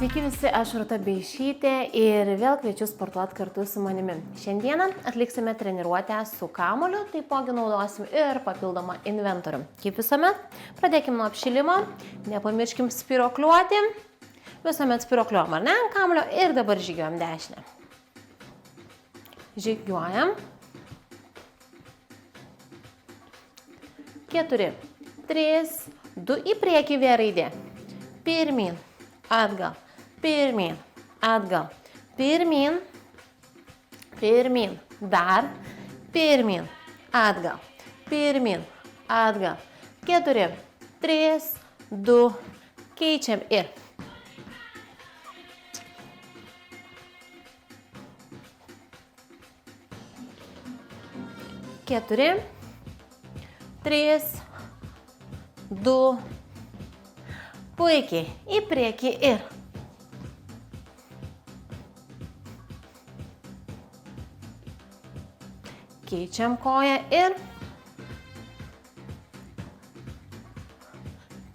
Sveiki visi, aš Rūta Beisčytė ir vėl kviečiu sportuoti kartu su manimi. Šiandieną atliksime treniruotę su kamuoliu, taipogi naudosim ir papildomą inventorių. Kaip visuomet, pradėkim nuo apšilimo, nepamirškim spirokliuoti. Visuomet spirokliuojam, ar ne, ant kamuolio ir dabar žygiuojam dešinę. Žygiuojam. 4, 3, 2 į priekį V raidė. Pirmyn, atgal, pirmyn, atgal, pirmyn, pirmyn, dar, pirmyn, atgal, pirmyn, atgal. 4, 3, 2, keičiam ir. Keturi, 3, 2, puikiai, į priekį ir. Keičiam koją ir.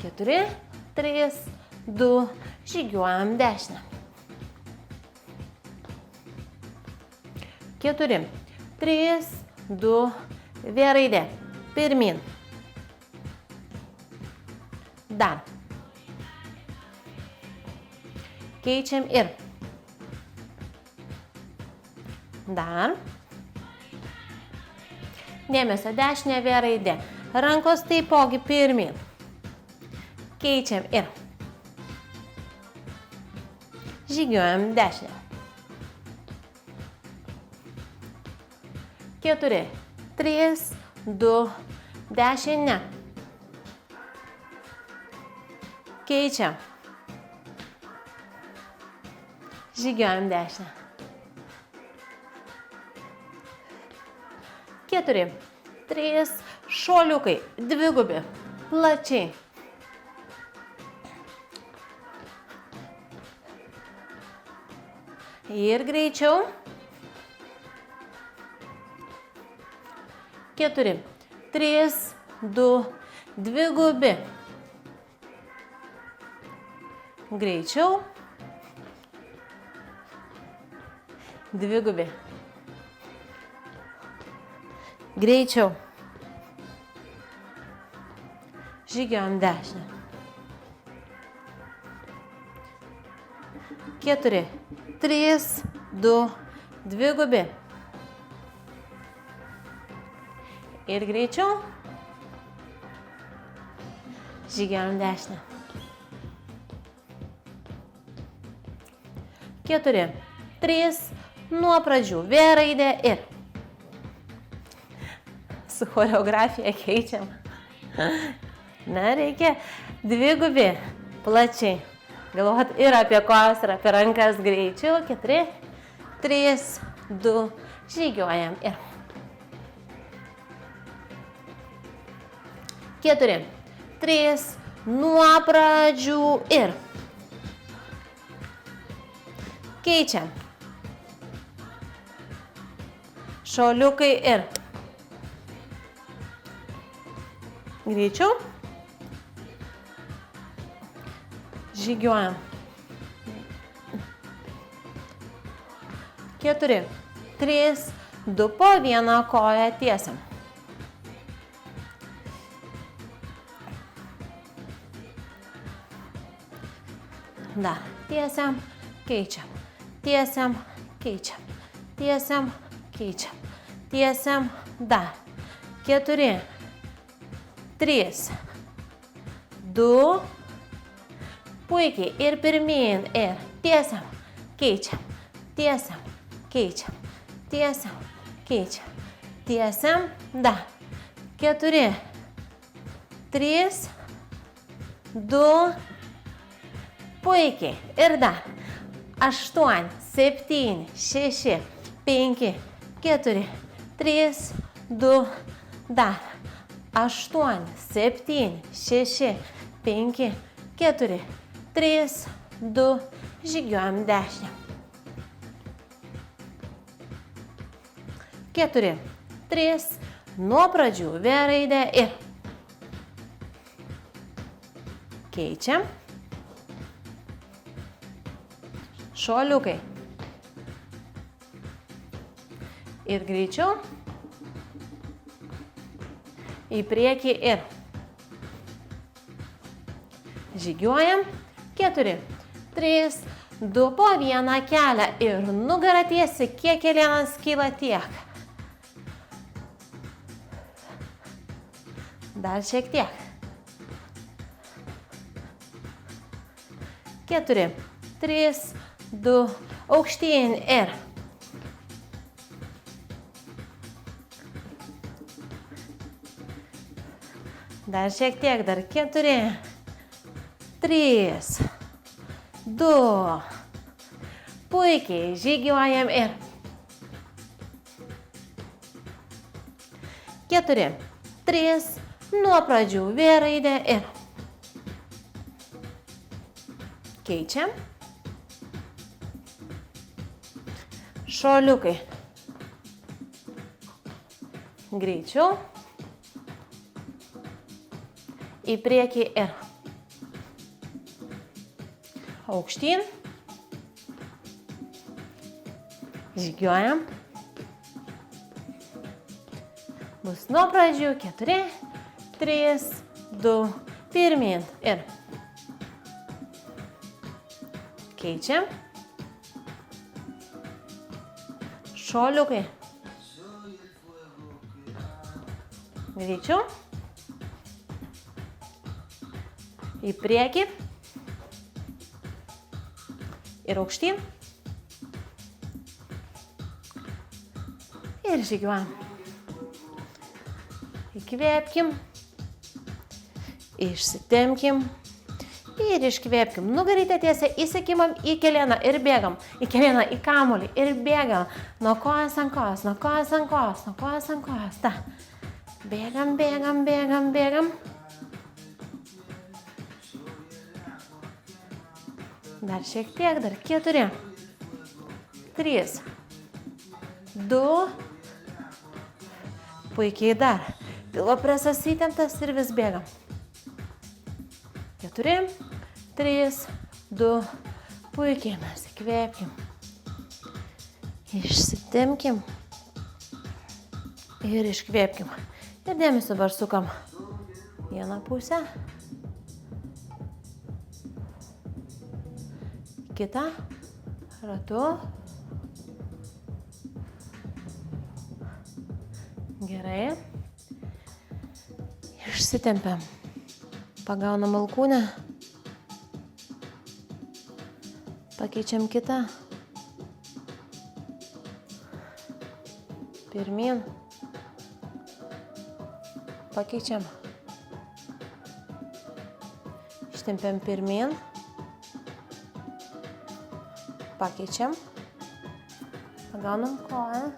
4, 3, 2, žygiuojam dešinę. 4, 3, 2, V raidė. Pirmyn. Dar. Keičiam ir. Dar. Dėmesio dešinė V raidė. Rankos taipogi pirmyn. Keičiam ir. Žygiuojam dešinę. 4, 3, 2, dešinę. Keičiam. Žygiuojam dešinę. 4, 3, šuoliukai, dvigubi, plačiai. Ir greičiau. 4, 3, 2, dvigubi. Greičiau. Dvigubi. Greičiau. Žygiuojam dešinę. 4, 3, 2, dvigubi. Ir greičiau. Žygiuojam dešinę. 4, 3, nuo pradžių V raidė ir. Su choreografija keičiam. Na, reikia dvigubi, plačiai. Galvot ir apie kojas, ir apie rankas greičiau. 4, 3, 2, žygiuojam ir. 4, 3, nuo pradžių ir. Keičiam. Šuoliukai ir. Greičiau. Žygiuojam. 4, 3, 2 po vieną koją tiesiam. Dar tiesiam, keičiam. Tiesiam, keičiam. Tiesiam, keičiam. Tiesiam, dar. 4, 3, 2, puikiai. Ir pirmyn, ir tiesiam, keičiam. Tiesiam, keičiam. Tiesiam, keičiam. Tiesiam, dar. 4, 3, 2, puikiai. Ir dar. 8, 7, 6, 5, 4, 3, 2, dar. 8, 7, 6, 5, 4, 3, 2, žygiuojam dešinę. 4, 3, nuo pradžių V raidė ir. Keičiam. Šuoliukai. Ir greičiau. Į priekį ir. Žygiuojam. 4, 3, 2, po vieną kelią. Ir nugarą tiesi, kiek kelienas kyla tiek. Dar šiek tiek. 4, 3, 2, aukštyn ir. Dar šiek tiek, dar 4, 3, 2. Puikiai, žygiuojam ir. 4, 3, nuo pradžių V raidė ir. Keičiam. Šuoliukai. Greičiau. Į priekį ir. Aukštyn. Žygiuojam. Bus nuo pradžių 4, 3, 2, pirmyn ir. Keičiam. Šuoliukai. Greičiau. Į priekį. Ir aukštyn. Ir žygiuojam. Įkvėpkim. Išsitempkim. Ir iškvėpkim. Nugarytę tiesiai įsikimam į kelieną ir bėgam. Į kelieną, į kamuolį ir bėgam. Nuo kojos ant kojos, nuo kojos ant kojos, nuo kojos ant kojos. Ta. Bėgam, bėgam, bėgam, bėgam. Dar šiek tiek, dar 4, 3, 2. Puikiai dar. Pilvo presas įtemptas ir vis bėgam. 4, 3, 2. Puikiai mes įkvėpkim. Išsitempkim. Ir iškvėpkim. Ir dėmesio dabar sukam vieną pusę. Kitą ratu. Gerai. Išsitempiam. Pagaunam alkūnę. Pakeičiam kitą. Pirmyn. Pakeičiam. Ištempiam pirmyn. Pakeičiam. Pagaunam koją.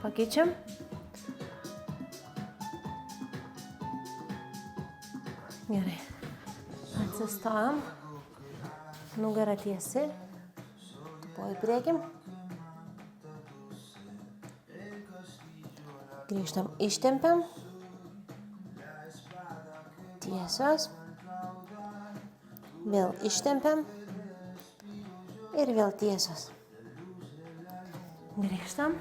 Pakeičiam. Gerai. Atsistojam. Nugarą tiesi. Tupo į priekį. Grįžtam, ištempiam. Tiesios. Vėl ištempiam. Ir vėl tiesios. Grįžtam.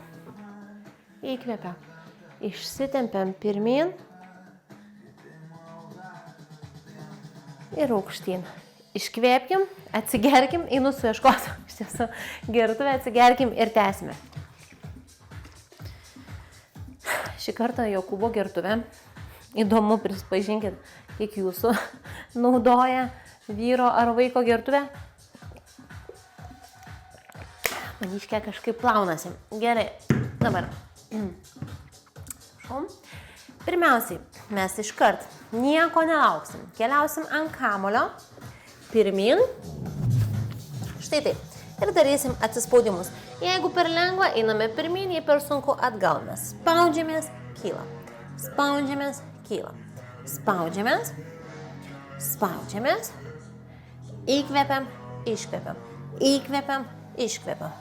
Įkvepiam. Išsitempiam pirmyn. Ir aukštyn. Iškvėpkim, atsigerkim, einu suieškoti. Iš tiesų, gertuvę atsigerkim ir tęsime. Šį kartą Jokūbo gertuvė. Įdomu, prispažinkit, kiek jūsų naudoja vyro ar vaiko gertuvę. Maniškė kažkaip plaunasi. Gerai, dabar. Pirmiausiai, mes iškart nieko nelauksim. Keliausim ant kamulio. Pirmyn. Štai taip. Ir darysim atsispaudimus. Jeigu per lengva, einame pirmyn, jei per sunku atgal. Mes spaudžiamės, kyla. Spaudžiamės, kyla. Spaudžiamės. Spaudžiamės. Įkvepiam, iškvepiam. Įkvepiam, iškvepiam.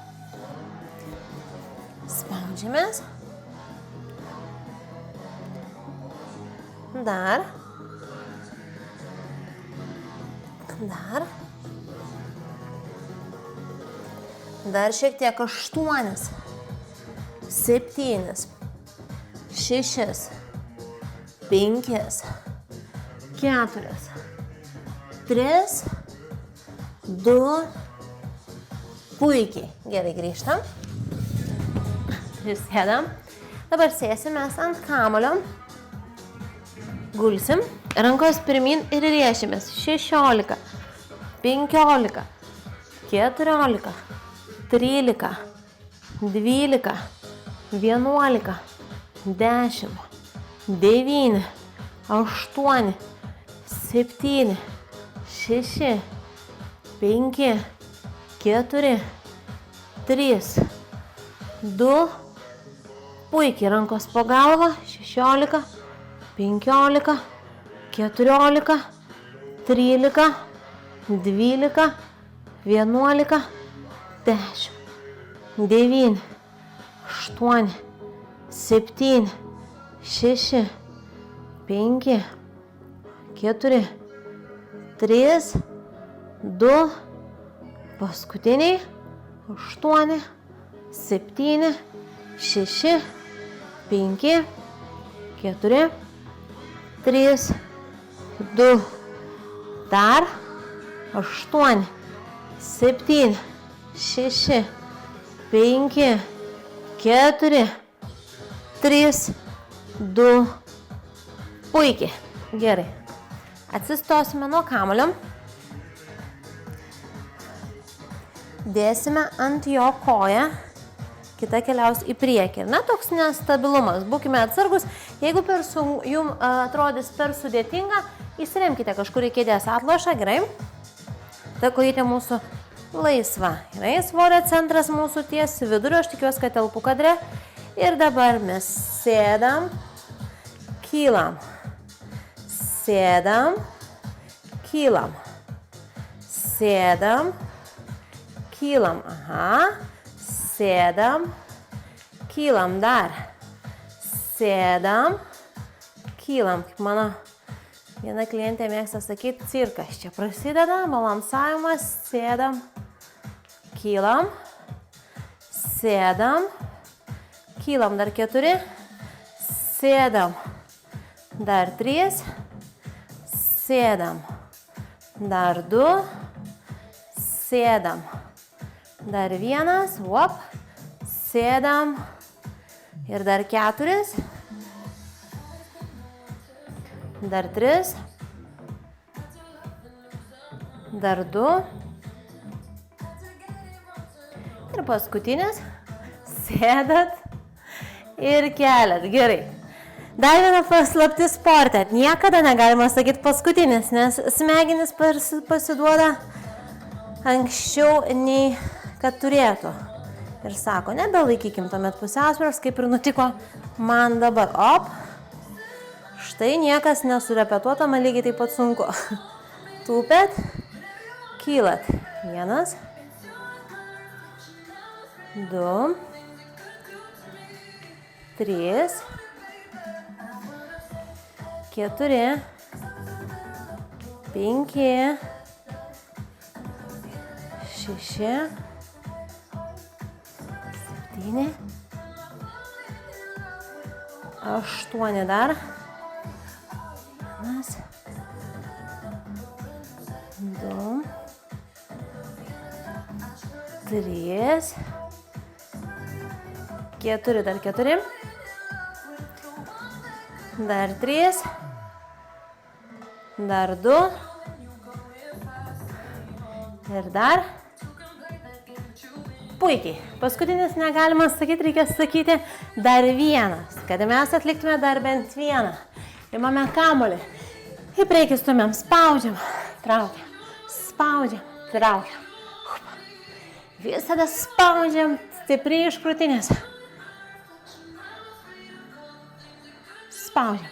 Spaudžiamės. Dar. Dar. Dar šiek tiek 8, 7, 6, 5, 4, 3, 2, puikiai. Gerai, grįžtam. Sėdam. Dabar sėsimės ant kamuolio. Gulsim. Rankos pirmin ir riešimės. 16, 15, 14, 13, 12, 11, 10, 9, 8, 7, 6, 5, 4, 3, 2, puikiai rankos po galvą, 16, 15, 14, 13, 12, 11, 10, 9, 8, 7, 6, 5, 4, 3, 2, paskutiniai, 8, 7, 6, 5, 4, 3, 2, dar, 8, 7, 6, 5, 4, 3, 2, puikiai. Gerai. Atsistosime nuo kamuolio. Dėsime ant jo koją. Kita keliaus į priekį. Na, toks nestabilumas. Būkime atsargus. Jeigu jums atrodys per sudėtinga, įsiremkite kažkur į kėdės atlošą. Gerai. Ta kojytė mūsų laisva. Gerai. Svorio centras mūsų ties vidurio. Aš tikiuosi, kad telpu kadre. Ir dabar mes sėdam, kylam. Sėdam, kylam. Sėdam, kylam. Aha. Sėdam, kylam dar. Sėdam, kylam. Kaip mano viena klientė mėgsta sakyti, cirkas. Čia prasideda, balansavimas. Sėdam, kylam. Sėdam, kylam. Dar 4. Sėdam. Dar 3. Sėdam. Dar 2. Sėdam. Dar 1, op, sėdam ir dar 4, dar 3, dar 2 ir paskutinis, sėdat ir keliat. Gerai. Dar viena paslaptis sporte. Niekada negalima sakyti paskutinis, nes smegenys pasiduoda anksčiau nei kad turėtų. Ir sako, nebelaikykim tuomet pusiausvyros, kaip ir nutiko man dabar. Op. Štai niekas nesurepetuota, man lygiai taip pat sunku. Tūpėt, kylat. 1, 2, 3, 4, 5, 6, 7, 8 dar. 1, 2, 3, 4, dar 4, dar 3, dar 2 ir dar. Puikiai. Paskutinis negalima sakyti, reikia sakyti dar 1. Kad mes atliktume dar bent 1. Imame kamuolį. Į priekį stumiam, spaudžiam, traukiam, spaudžiam, traukiam. Visada spaudžiam stipriai iš krūtinės. Spaudžiam.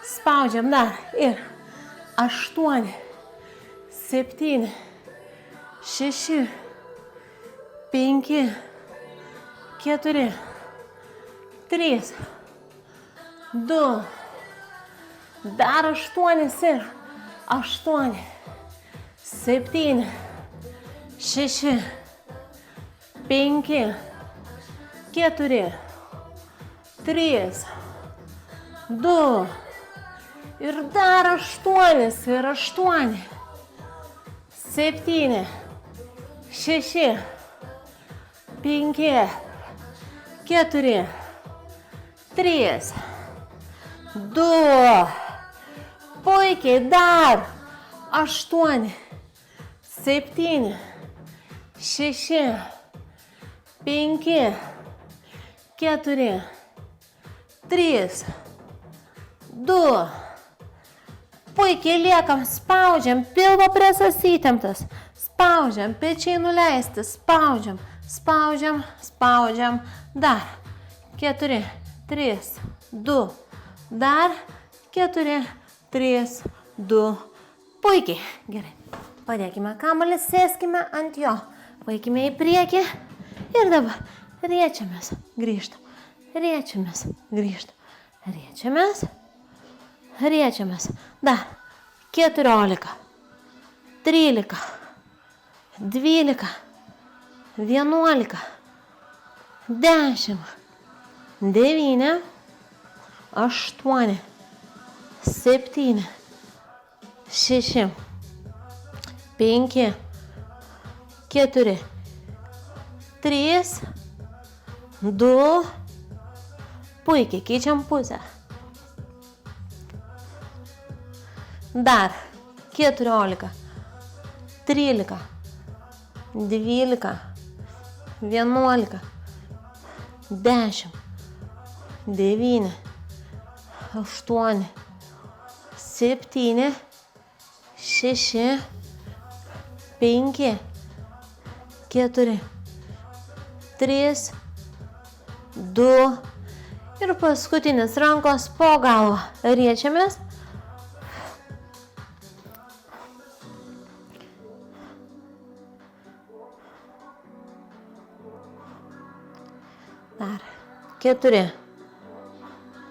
Spaudžiam dar. Ir 8, 7, 6, 5, 4, 3, 2, dar 8 ir 8, 7, 6, 5, 4, 3, 2 ir dar 8 ir 8, 7, 6, 5, 4, 3, 2, puikiai, dar 8, 7, 6, 5, 4, 3, 2, puikiai liekam, spaudžiam, pilvo presas įtemptas, spaudžiam, pečiai nuleisti, spaudžiam, spaudžiam, spaudžiam, dar 4, 3, 2, dar 4, 3, 2, puikiai, gerai, padėkime kamuolį, sėskime ant jo, vaikime į priekį ir dabar riečiamės, grįžtam, riečiamės, grįžtam, riečiamės, riečiamės, dar 14, 13, 12, 11, 10, 9, 8, 7, 6, 5, 4, 3, 2, puikiai, keičiam pusę. Dar 14, 13, 12, 11, 10, 9, 8, 7, 6, 5, 4, 3, 2 ir paskutinis rankos po galvą. Riečiamės. Dar 4,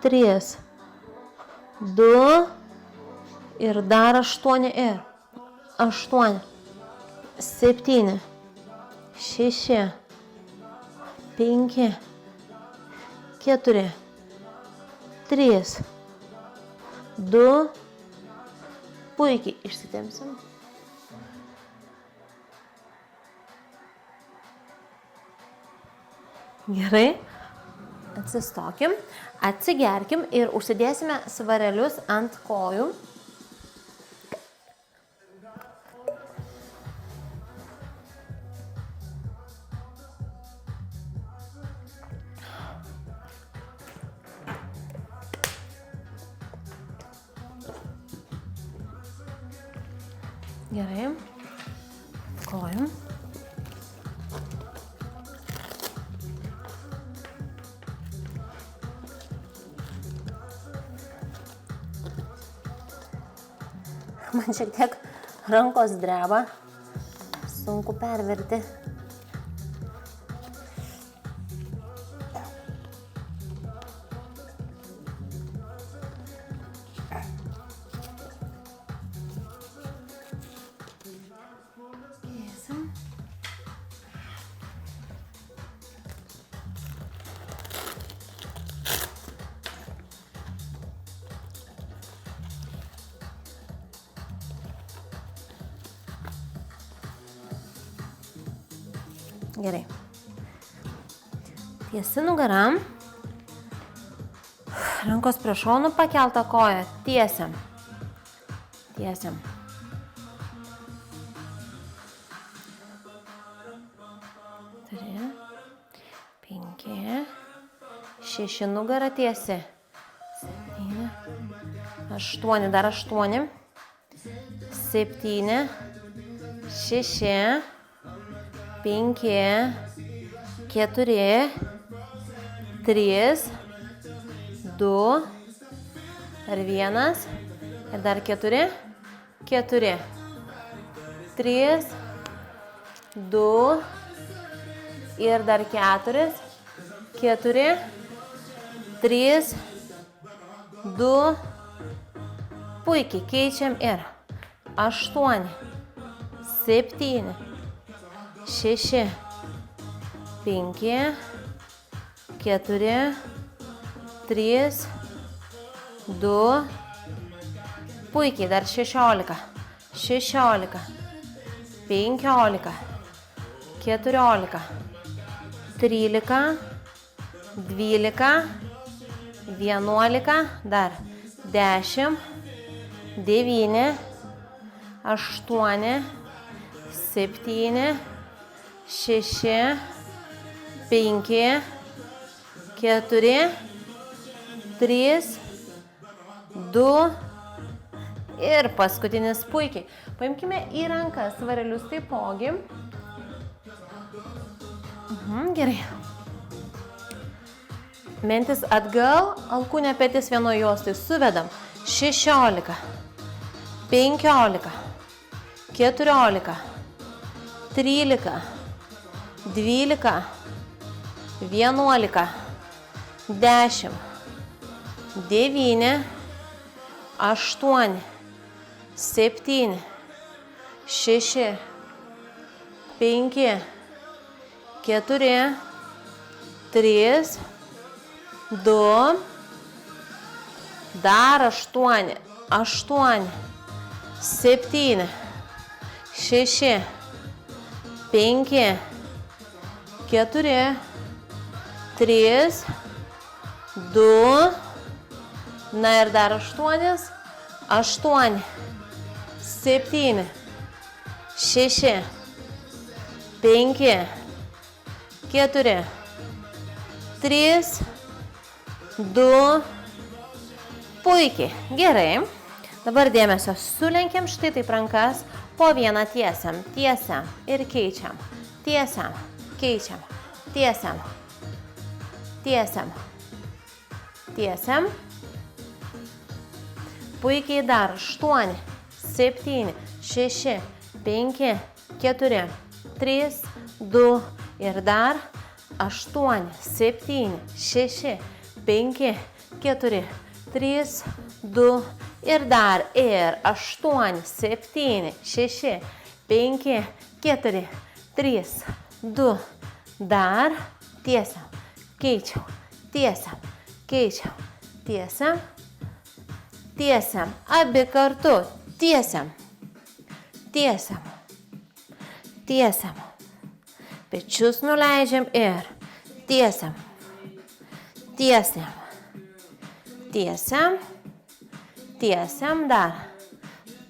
3, 2 ir dar 8 ir 8, 7, 6, 5, 4, 3, 2, puikiai išsitempsim. Gerai, atsistokim, atsigerkim ir užsidėsime svarelius ant kojų. Gerai, kojom. Man šiek tiek rankos dreba, sunku perverti. Gerai. Tiesi nugara. Rankos prie šonų, pakeltą koją. Tiesiam. Tiesiam. Turi. 5. 6 nugara tiesi. 7. 8. Dar 8. 7. 6. 5, 4, 3, 2 ir 1 ir dar 4, 4, 3, 2 ir dar 4, 4, 3, 2, puikiai keičiam ir 8, 7, 6, 5, 4, 3, 2, puikiai, dar 16, 16, 15, 14, 13, 12, 11, dar 10, 9, 8, 7, 6, 5, 4, 3, 2 ir paskutinis puikiai. Paimkime į rankas svarelius taipogi. Gerai. Mentis atgal, alkūnė petis vienoje juostai suvedam. 16, 15, 14, 13, 12, 11, 10, 9, 8, 7, 6, 5, 4, 3, 2, dar 8, 8, 7, 6, 5, 4, 3, 2, na ir dar 8, 8, 7, 6, 5, 4, 3, 2, puikiai, gerai. Dabar dėmesio sulenkiam štai taip rankas, po vieną tiesiam, tiesiam ir keičiam, tiesiam, keičiam, tiesiam, tiesiam, tiesiam. Puikiai dar 8, 7, 6, 5, 4, 3, 2 ir dar 8, 7, 6, 5, 4, 3, 2 ir dar 8, 7, 6, 5, 4, 3, 2, dar tiesiam, keičiam, tiesiam, keičiam, tiesiam, tiesiam, abi kartu, tiesiam, tiesiam, tiesiam, pečius nuleidžiam ir tiesiam, tiesiam, tiesiam, tiesiam, dar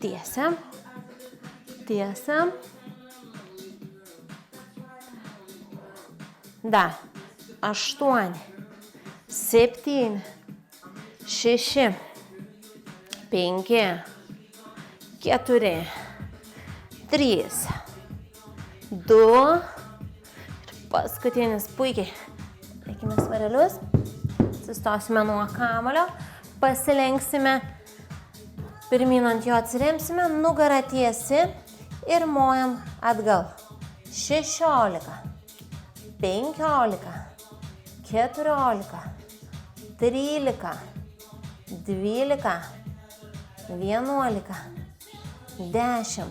tiesiam, tiesiam, dar 8, 7, 6, 5, 4, 3, 2 ir paskutinis puikiai. Laikime svarelius, atsistosime nuo kamuolio, pasilenksime, pirmyn ant jo atsiremsime, nugarą tiesi ir mojam atgal. 16, 15, 14, 13, 12, 11, 10,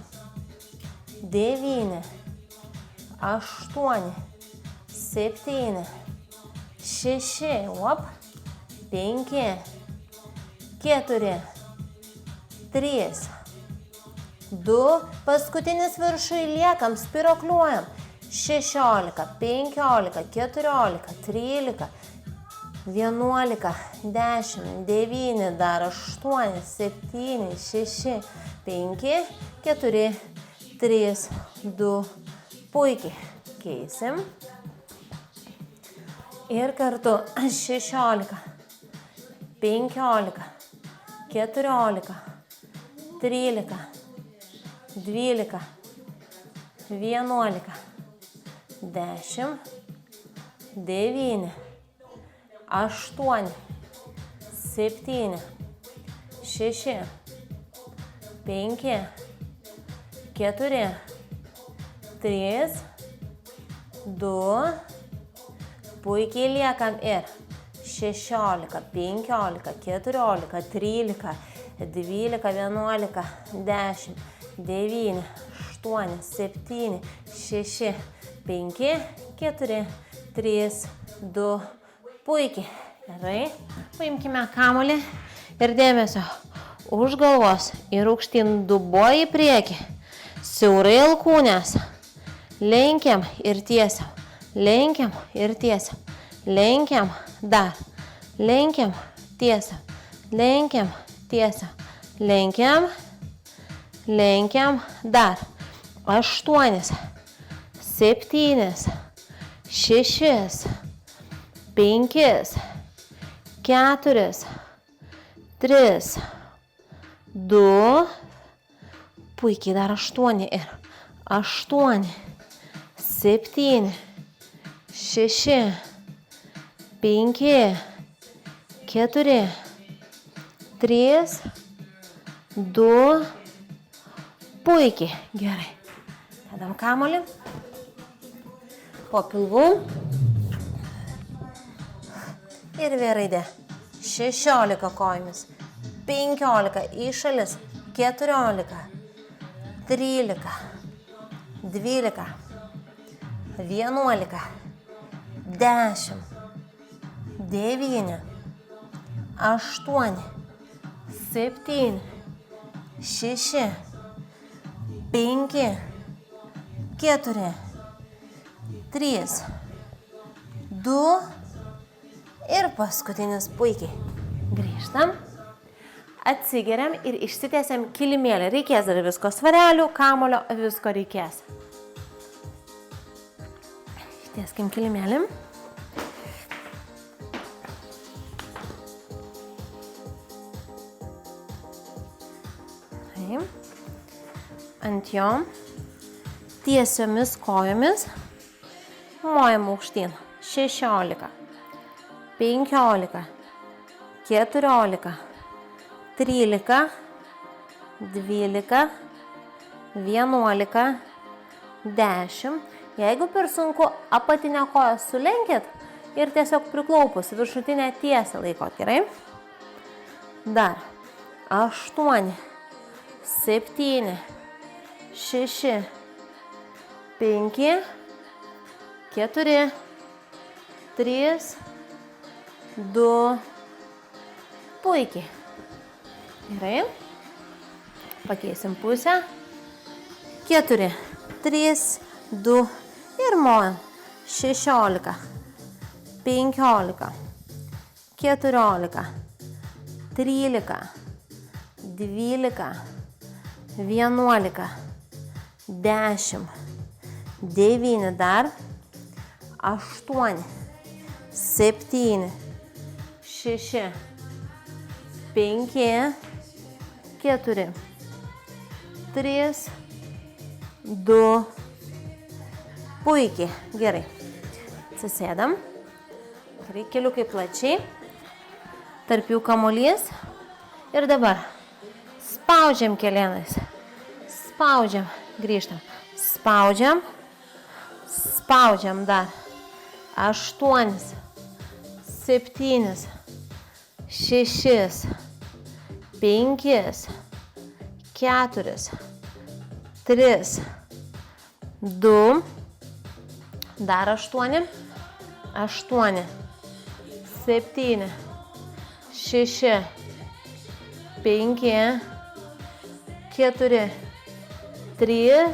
9, 8, 7, 6, 5, 4, 3, 2, paskutinis viršui liekam, spirokliuojam. 16, 15, 14, 13, 11, 10, 9, dar 8, 7, 6, 5, 4, 3, 2, puikiai. Keisim. Ir kartu 16, 15, 14, 13, 12, 11, 10, 9, 8, 7, 6, 5, 4, 3, 2, puikiai liekam ir 16, 15, 14, 13, 12, 11, 10, 9, 8, 7, 6, 5, 4, 3, 2, puikiai. Gerai, paimkime kamuolį ir dėmesio. Už galvos ir aukštyn dubuoji į priekį. Siaurai alkūnės. Lenkiam ir tiesiam. Lenkiam ir tiesiam. Lenkiam dar. Lenkiam, tiesiam. Lenkiam, tiesiam. Lenkiam. Lenkiam dar. 8, 7, 6, 5, 4, 3, 2, puikiai dar 8 ir 8, 7, 6, 5, 4, 3, 2, puikiai. Gerai. Dedam kamuolį. Po pilvų. Ir V raidė. 16 kojomis. 15 į šalis. 14, 13, 12, 11, 10, 9, 8, 7, 6, 5, 4, 3, 2 ir paskutinis puikiai. Grįžtam. Atsigeriam ir išsitiesiam kilimėlį. Reikės dar visko svarelių, kamulio, visko reikės. Ištieskim kilimėlį. Ant jo tiesiomis kojomis mojam aukštyn. 16, 15, 14, 13, 12, 11, 10. Jeigu per sunku, apatinę koją sulenkit ir tiesiog priklaupus viršutinę tiesę laikot, gerai? Dar 8, 7, 6, 5, 4, 3, 2, puikiai. Gerai. Pakeisim pusę. 4, 3, 2 ir mojam. 16, 15, 14, 13, 12, 11, 10, 9 dar, 8, 7, 6, 5, 4, 3, 2, puikiai, gerai. Atsisėdam, gerai, keliukai plačiai, tarp jų kamuolys ir dabar spaudžiam kelienais, spaudžiam, grįžtam, spaudžiam, spaudžiam dar, 8, 7, 6, 5, 4, 3, 2, dar 8, 8, 7, 6, 5, 4, 3,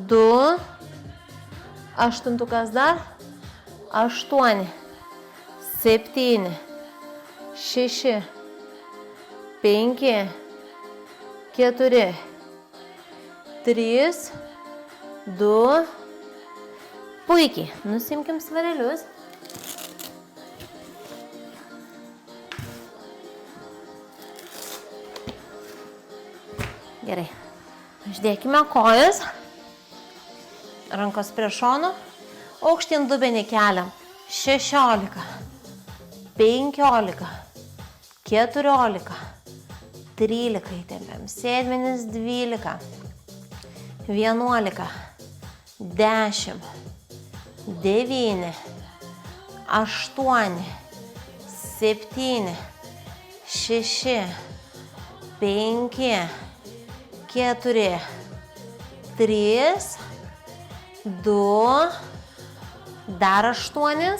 2, aštuntukas dar, 8, 7, 6, 5, 4, 3, 2, puikiai. Nusimkim svarelius. Gerai. Uždėkime kojas. Rankos prie šonų. Aukštyn dubenį keliam. 16, 15, 14, 13 įtempiam. Sėdmenis 12, 11, 10, 9, 8, 7, 6, 5, 4, 3, 2, Dar 8,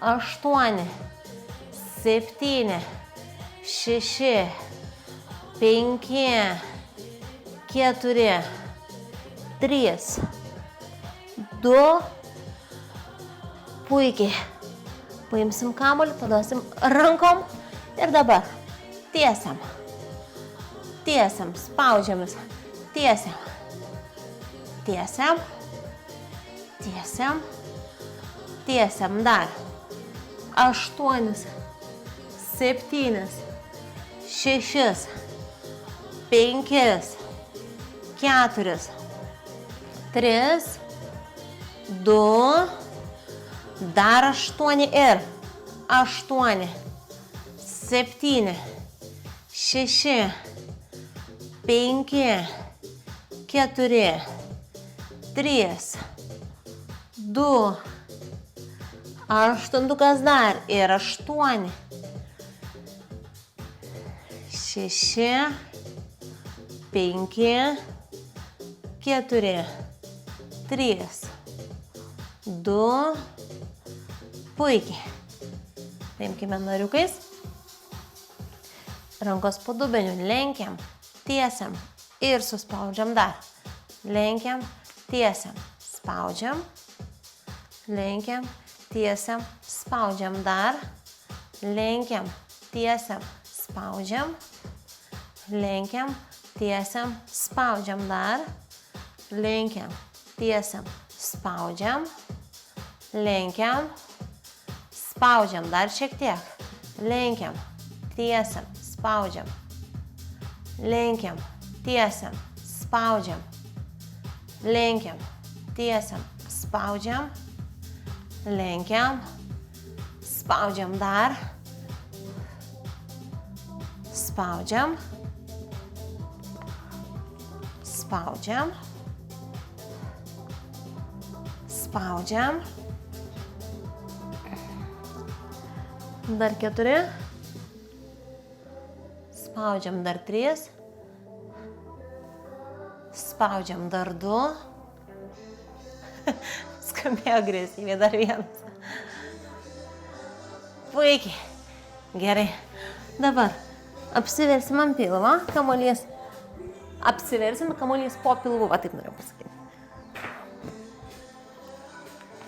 8, 7, 6, 5, 4, 3, 2. Puikiai. Paimsim kamuolį, paduosim rankom ir dabar tiesiam. Tiesiam, spaudžiamis. Tiesiam. Tiesiam. Tiesiam. Tiesiam dar. 8, 7, 6, 5, 4, 3, 2, dar 8 ir 8, 7, 6, 5, 4, 3, 2, 8 dar ir 8, 6, 5, 4, 3, 2, puikiai. Paimkime nariukais. Rankos po dubeniu lenkiam, tiesiam ir suspaudžiam dar. Lenkiam, tiesiam, spaudžiam, lenkiam, tiesiam, spaudžiam dar. Lenkiam, tiesiam, spaudžiam, lenkiam, tiesiam, spaudžiam dar. Lenkiam, tiesiam, spaudžiam, lenkiam, spaudžiam dar šiek tiek. Lenkiam, tiesiam, spaudžiam, lenkiam, tiesiam, spaudžiam, lenkiam, tiesiam, spaudžiam, lenkiam, spaudžiam dar, spaudžiam, spaudžiam, spaudžiam, dar 4, spaudžiam dar 3, spaudžiam dar 2, skambėjo agresyviai, dar 1. Puikiai. Gerai. Dabar apsiversim ant pilvo, kamuolys. Apsiversim, kamuolys po pilvu, va taip norėjau pasakyti.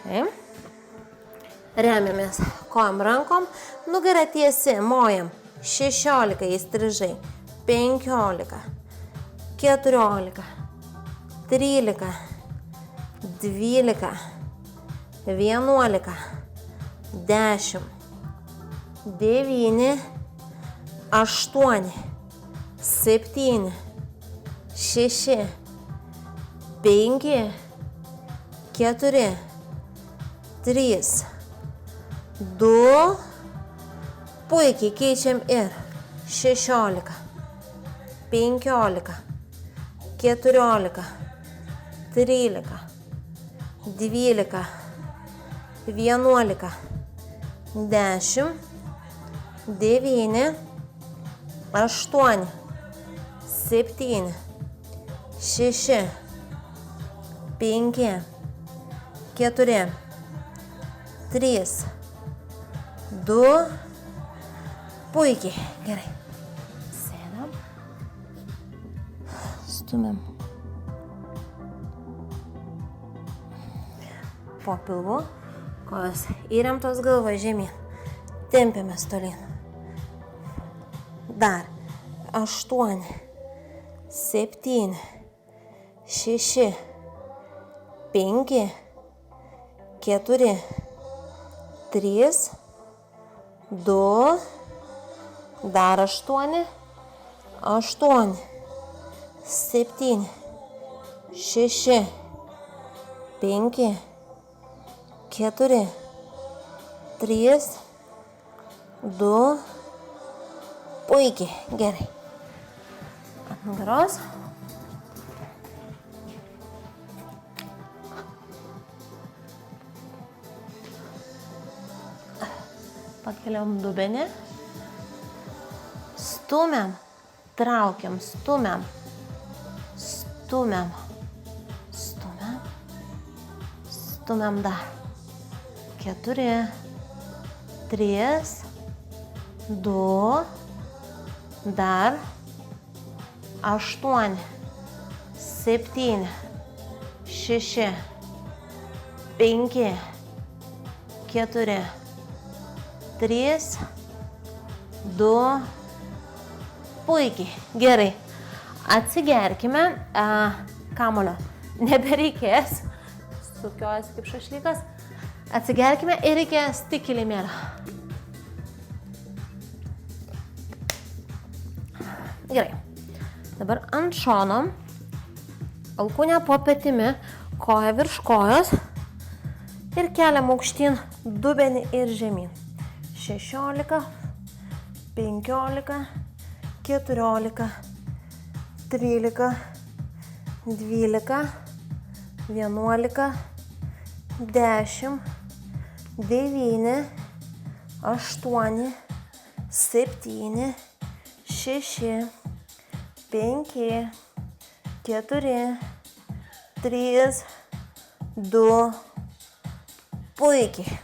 Taip. Remiamės kojom rankom, nugarą tiesi, mojam. 16 įstrižai, 15, 14, 13, 12, 11, 10, 9, 8, 7, 6, 5, 4, 3, 2, puikiai keičiam ir 16, 15, 14, 13, 12, 11, 10, 9, 8, 7, 6, 5, 4, 3, 2, puikiai. Gerai. Sėdam. Stumiam. Po pilvu. Kojos įremtos galva žemyn. Tempiamės tolyn. Dar. 8, 7, 6, 5, 4, 3, 2, dar 8, 8, 7, 6, 5, 4, 3, 2, puikiai, gerai. Ant nugaros. Pakeliam dubenį. Stumiam, traukiam, stumiam, stumiam, stumiam, stumiam dar. 4, 3, 2, dar 8, 7, 6, 5, 4, 3, 2, puikiai. Gerai. Atsigerkime kamuolio. Nebereikės. Sukiojasi kaip šašlykas. Atsigerkime ir reikės tik kilimėlio. Gerai. Dabar ant šono. Alkūnę po petimi. Koja virš kojos. Ir keliam aukštyn dubenį ir žemyn. 16, 15, 14, 13, 12, 11, 10, 9, 8, 7, 6, 5, 4, 3, 2, puikiai.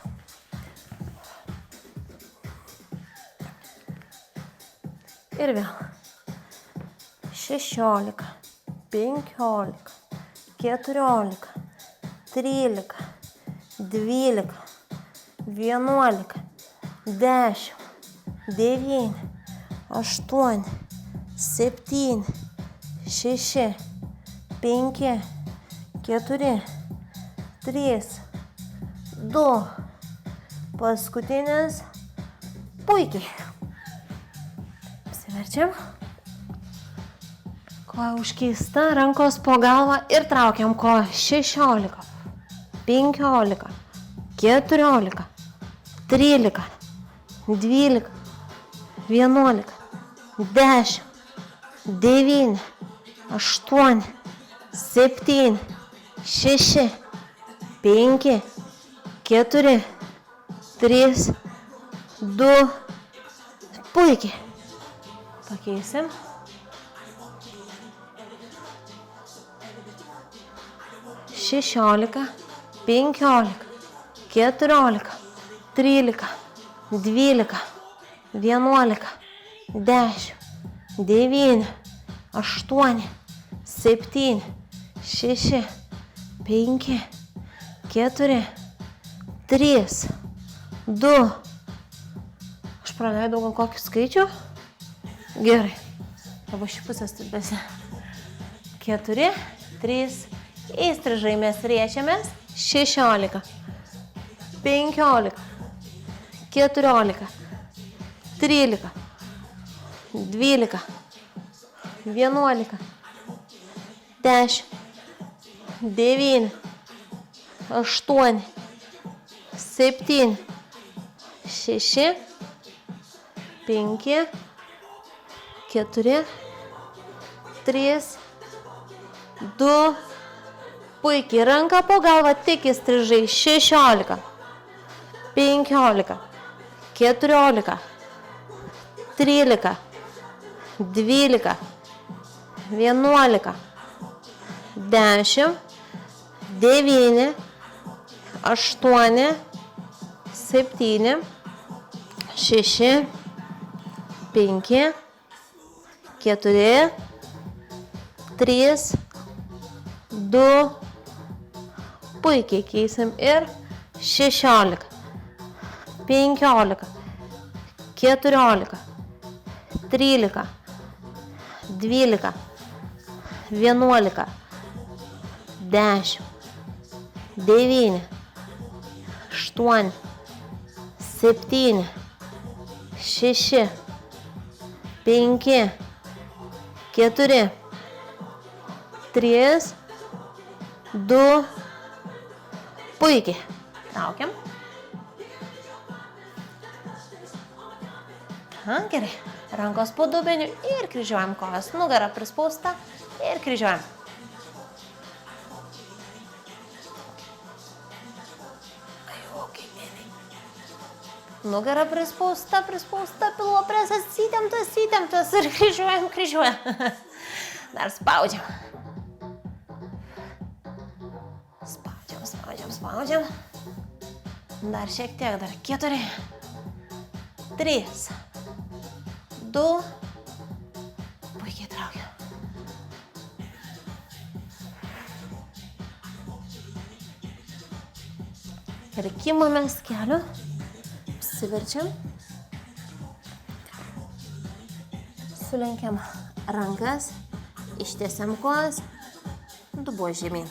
Ir vėl. 16, 15, 14, 13, 12, 11, 10, 9, 8, 7, 6, 5, 4, 3, 2. Paskutinis. Puikiai. Apsiverčiam. Koja užkeista, rankos po galvą ir traukiam koją. 16, 15, 14, 13, 12, 11, 10, 9, 8, 7, 6, 5, 4, 3, 2. Puikiai. Pakeisim. 16, 15, 14, 13, 12, 11, 10, 9, 8, 7, 6, 5, 4, 3, 2. Aš praleidau gal kokį skaičių? Gerai. Dabar šį pusės stulbėsi. 4, 3, įstrižai mes riečiamės. 16, 15, 14, 13, 12, 11, 10, 9, 8, 7, 6, 5, 4, 3, 2. Puikiai. Ranka po galvą tik įstrižai. 16, 15, 14, 13, 12, 11, 10, 9, 8, 7, 6, 5, 4, 3, 2. Puikiai keisim ir 16, 15, 14, 13, 12, 11, 10, 9, 8, 7, 6, 5, 4, 3, 2. Puikiai. Traukiam. Gerai. Rankos po dubeniu ir kryžiuojam kojas. Nugara prispausta ir kryžiuojam. Nugara prispausta, pilvo presas įtemptas ir kryžiuojam. Dar spaudžiam. Spaudžiam. Dar šiek tiek, dar 4, 3, 2. Puikiai traukiam. Ir kimamės keliu. Apsiverčiam. Sulenkiam rankas. Ištiesiam kojas. Dubuo žemyn.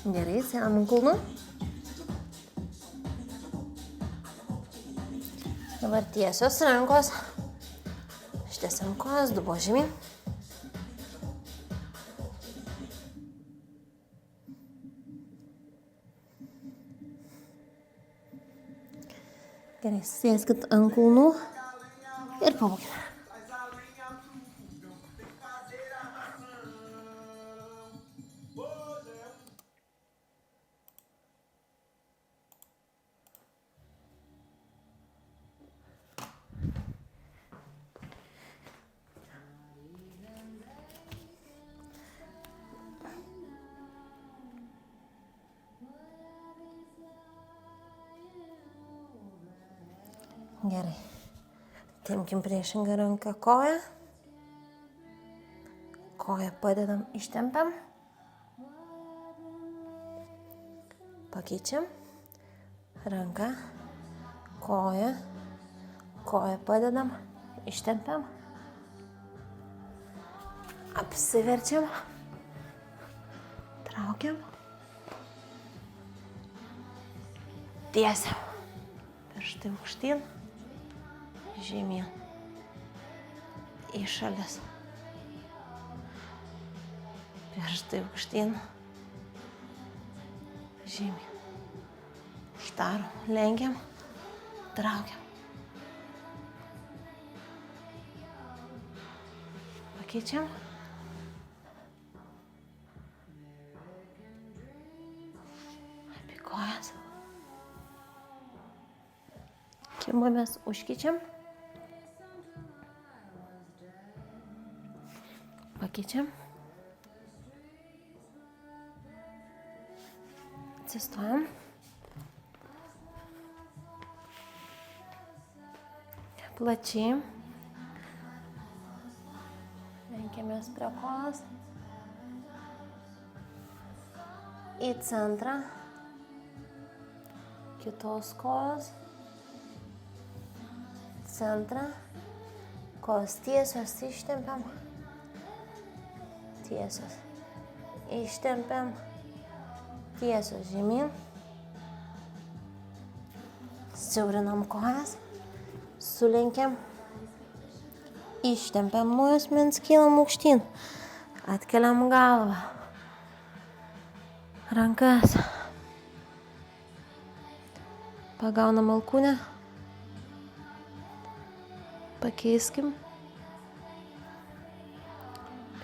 Gerai, sėdam ant kulnų. Dabar tiesios rankos. Ištiesiam kojas, dubuo žemyn. Gerai, sėskit ant kulnų ir pabūkime. Gerai. Tempkim priešingą ranką koją. Koją padedam, ištempiam. Pakeičiam. Ranką, koją. Koją padedam, ištempiam. Apsiverčiam. Traukiam. Tiesiam. Pirštai aukštyn. Žemyn. Į šalis. Pirštai aukštyn. Žemyn. Uždarom, lenkiam, traukiam. Pakeičiam. Apie kojas. Kimamės, užkeičiam. Pakeičiam. Atsistojam. Plačiai. Lenkiamės prie kojos. Į centrą. Kitos kojos. Centrą. Kojos tiesios, ištempiam. Tiesios. Ištempiam. Tiesios žemyn. Siaurinam kojas. Sulenkiam. Ištempiam juosmens, kylam aukštyn. Atkeliam galvą. Rankas. Pagaunam alkūnę. Pakeiskim.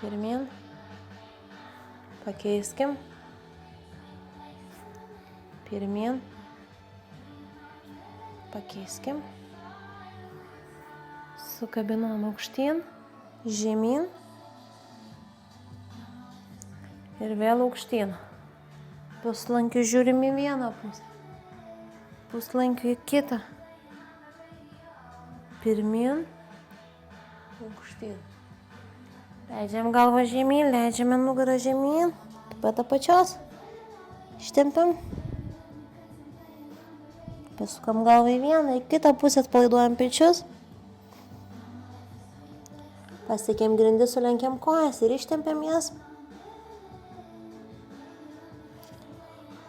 Pirmyn. Pakeiskim. Pirmyn. Pakeiskim. Sukabinam aukštyn. Žemyn. Ir vėl aukštyn. Puslankiu žiūrim į vieną pusę. Puslankiu į kitą. Pirmyn. Aukštyn. Leidžiam galvą žemyn, leidžiame nugarą žemyn. Taip pat apačios. Ištempiam. Pasukam galvą į vieną, į kitą pusę atpalaiduojam pečius. Pasiekėm grindį, sulenkiam kojas ir ištempiam jas.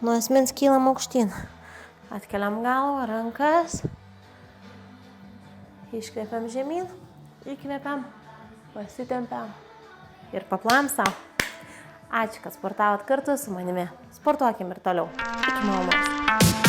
Nuo asmens kylam aukštyn. Atkeliam galvą, rankas. Iškvepiam žemyn, įkvepiam, pasitempiam ir paplojam sau. Ačiū, kad sportavot kartu su manimi. Sportuokim ir toliau. Iki malonaus.